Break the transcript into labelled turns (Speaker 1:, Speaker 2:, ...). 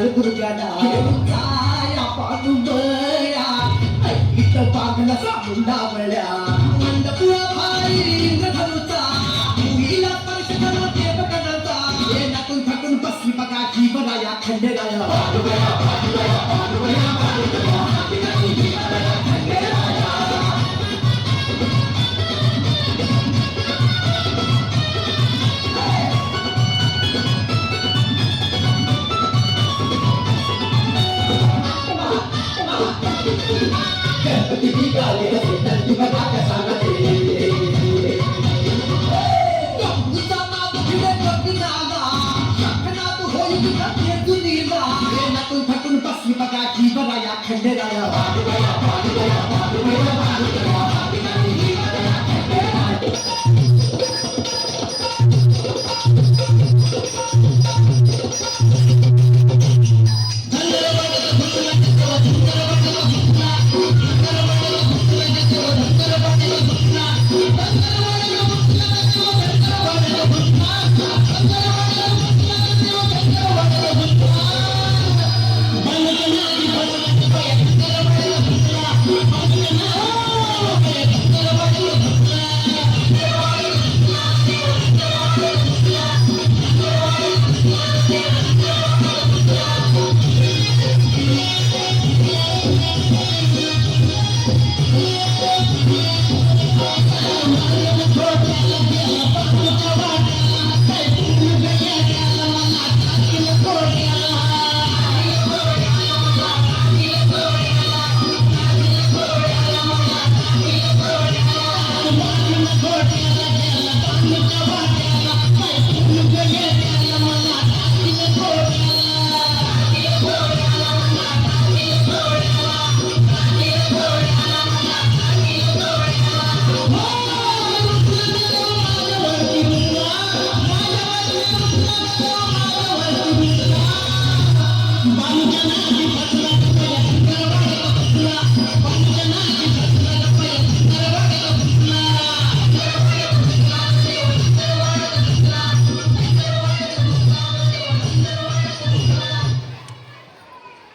Speaker 1: दुर्गाला या पाठुंबया ऐकित पागला सांगून डावल्या मंडपुळा भाई इंद्रधनुचा मुलीला स्पर्श करून ते बघण्याचा हे नाकून फाटून बसली बघा जीवराया खंडेराया पांडुरया पांडुरया पांडुरया पांडुरया गणपती गाले नंदी बघा कसा नाचे गंगूचा नाद फिरे गती नागा शंखनाद होई तुझा दुनीला हे नातून फाटून बसली बघा जीवराया खंडेराया पांडुरया पांडुरया पांडुरया पांडुरया Bye.